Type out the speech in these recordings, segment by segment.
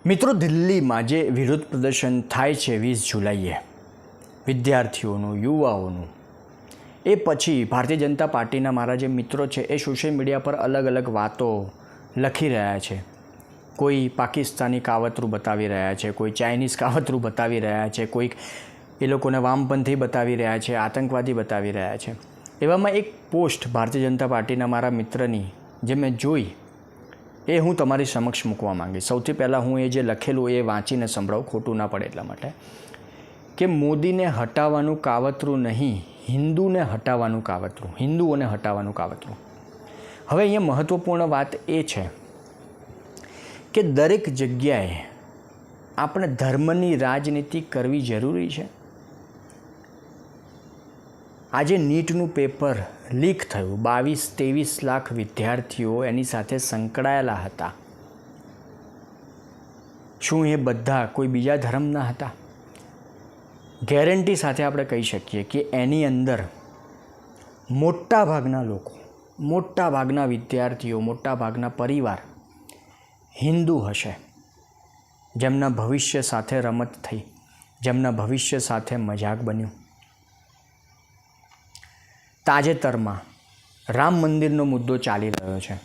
મિત્રો, દિલ્હીમાં જે વિરોધ પ્રદર્શન થાય છે 20 જુલાઈએ વિદ્યાર્થીઓનું, યુવાઓનું, એ પછી ભારતીય જનતા પાર્ટીના મારા જે મિત્રો છે એ સોશિયલ મીડિયા પર અલગ અલગ વાતો લખી રહ્યા છે. કોઈ પાકિસ્તાની કાવતરું બતાવી રહ્યા છે, કોઈ ચાઇનીઝ કાવતરું બતાવી રહ્યા છે, કોઈક એ લોકોને વામપંથી બતાવી રહ્યા છે, આતંકવાદી બતાવી રહ્યા છે. એવામાં એક પોસ્ટ ભારતીય જનતા પાર્ટીના મારા મિત્રની જે મેં જોઈ એ હું તમારી સમક્ષ મૂકવા માંગીશ. સૌથી પહેલાં હું એ જે લખેલું એ વાંચીને સંભળાવું, ખોટું ના પડે એટલા માટે, કે મોદીને હટાવવાનું કાવતરું નહીં, હિન્દુને હટાવવાનું કાવતરું, હિન્દુઓને હટાવવાનું કાવતરું. હવે અહીંયા મહત્ત્વપૂર્ણ વાત એ છે કે દરેક જગ્યાએ આપણે ધર્મની રાજનીતિ કરવી જરૂરી છે. આજે નીટનું પેપર લીક થયું, 22-23 લાખ વિદ્યાર્થીઓ એની સાથે સંકળાયેલા હતા. શું એ બધા કોઈ બીજા ધર્મના હતા? ગેરંટી સાથે આપણે કહી શકીએ કે એની અંદર મોટાભાગના લોકો, મોટાભાગના વિદ્યાર્થીઓ, મોટાભાગના પરિવાર હિન્દુ હશે, જેમના ભવિષ્ય સાથે રમત થઈ, જેમના ભવિષ્ય સાથે મજાક બન્યું. તાજેતરમાં રામ મંદિરનો મુદ્દો ચાલી રહ્યો છે,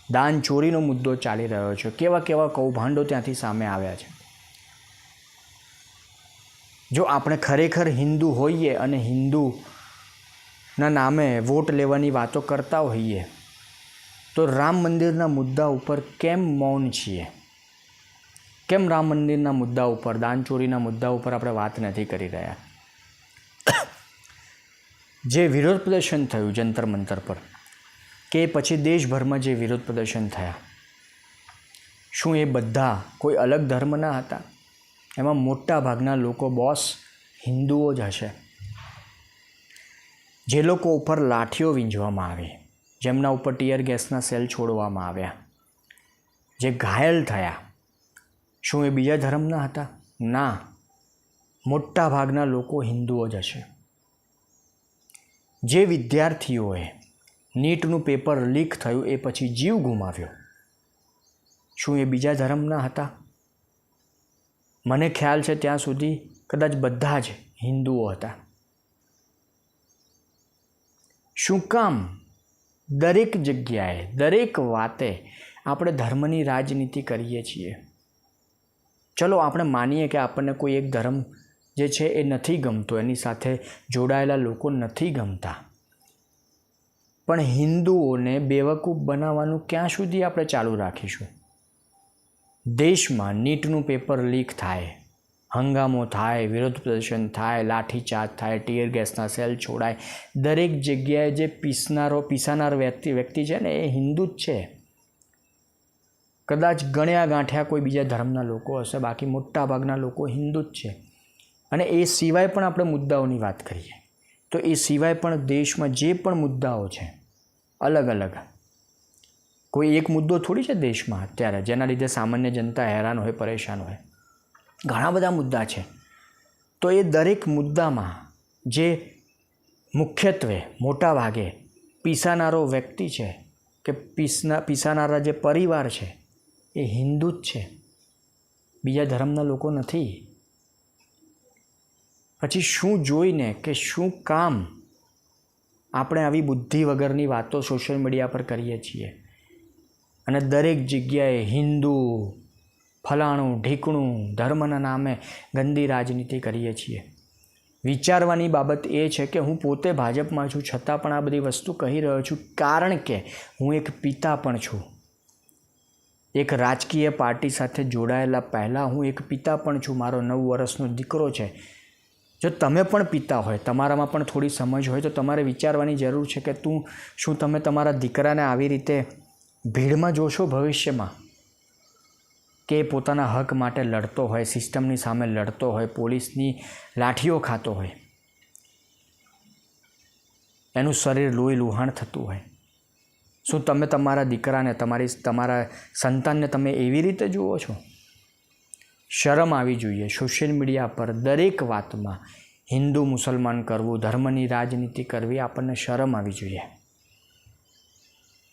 દાન ચોરીનો મુદ્દો ચાલી રહ્યો છે, કેવા કેવા કૌભાંડો ત્યાંથી સામે આવ્યા છે. જો આપણે ખરેખર હિન્દુ હોઈએ અને હિન્દુના નામે વોટ લેવાની વાતો કરતા હોઈએ તો રામ મંદિરના મુદ્દા ઉપર કેમ મૌન છીએ? કેમ રામ મંદિરના મુદ્દા ઉપર, દાન ચોરીના મુદ્દા ઉપર આપણે વાત નથી કરી રહ્યા? જે વિરોધ પ્રદર્શન થયું જંતર મંતર પર, કે પછી દેશભરમાં જે વિરોધ પ્રદર્શન થયા, શું એ બધા કોઈ અલગ ધર્મના હતા? એમાં મોટા ભાગના લોકો બોસ હિન્દુઓ જ હશે. જે લોકો ઉપર લાઠીઓ વીંઝવામાં આવી, જેમના ઉપર ટીયર ગેસના સેલ છોડવામાં આવ્યા, જે ઘાયલ થયા, શું એ બીજા ધર્મના હતા? ના, મોટા ભાગના લોકો હિન્દુઓ જ હશે. જે વિદ્યાર્થીઓએ નીટનું પેપર લીક થયું એ પછી જીવ ગુમાવ્યો, શું એ બીજા ધર્મના હતા? મને ખ્યાલ છે ત્યાં સુધી કદાચ બધા જ હિન્દુઓ હતા. શું કામ દરેક જગ્યાએ, દરેક વાતે આપણે ધર્મની રાજનીતિ કરીએ છીએ? ચલો આપણે માનીએ કે આપણને કોઈ એક ધર્મ જે છે એ નથી ગમતો, એની સાથે જોડાયેલા લોકો નથી ગમતા, પણ હિન્દુઓને બેવકૂફ બનાવવાનું ક્યાં સુધી આપણે ચાલુ રાખીશું? દેશમાં નીટનું પેપર લીક થાય, હંગામો થાય, વિરોધ પ્રદર્શન થાય, લાઠીચાર્જ થાય, ટીયર ગેસના સેલ છોડાય, દરેક જગ્યાએ જે પીસાનાર વ્યક્તિ છે ને એ હિન્દુ જ છે. કદાચ ગણ્યા ગાંઠ્યા કોઈ બીજા ધર્મના લોકો હશે, બાકી મોટાભાગના લોકો હિન્દુ જ છે. અને એ સિવાય પણ આપણે મુદ્દાઓની વાત કરીએ તો એ સિવાય પણ દેશમાં જે પણ મુદ્દાઓ છે અલગ અલગ, કોઈ એક મુદ્દો થોડી છે દેશમાં અત્યારે જેના લીધે સામાન્ય જનતા હેરાન હોય, પરેશાન હોય. ઘણા બધા મુદ્દા છે. તો એ દરેક મુદ્દામાં જે મુખ્યત્વે મોટા ભાગે પીસાનારો વ્યક્તિ છે કે પીસાનારા જે પરિવાર છે એ હિન્દુ જ છે, બીજા ધર્મના લોકો નથી. પછી શું જોઈને કે શું કામ આપણે આવી બુદ્ધિ વગરની વાતો સોશિયલ મીડિયા પર કરીએ છીએ અને દરેક જગ્યાએ હિન્દુ, ફલાણું ઢીકણું, ધર્મના નામે ગંદી રાજનીતિ કરીએ છીએ? વિચારવાની બાબત એ છે કે હું પોતે ભાજપમાં છું, છતાં પણ આ બધી વસ્તુ કહી રહ્યો છું, કારણ કે હું એક પિતા પણ છું. એક રાજકીય પાર્ટી સાથે જોડાયેલા પહેલાં હું એક પિતા પણ છું. મારો 9 વર્ષનો દીકરો છે. જો તમે પણ પિતા હોય, તમારામાં પણ થોડી સમજ હોય તો તમારે વિચારવાની જરૂર છે કે શું તમે તમારા દીકરાને આવી રીતે ભીડમાં જોશો ભવિષ્યમાં, કે પોતાના હક માટે લડતો હોય, સિસ્ટમની સામે લડતો હોય, પોલીસની લાઠીઓ ખાતો હોય, એનું શરીર લોહી લુહાણ થતું હોય? શું તમે તમારા દીકરાને, તમારા સંતાનને તમે એવી રીતે જુઓ છો? શરમ આવી જોઈએ. સોશિયલ મીડિયા પર દરેક વાતમાં હિન્દુ મુસલમાન કરવું, ધર્મની રાજનીતિ કરવી, આપણને શરમ આવી જોઈએ.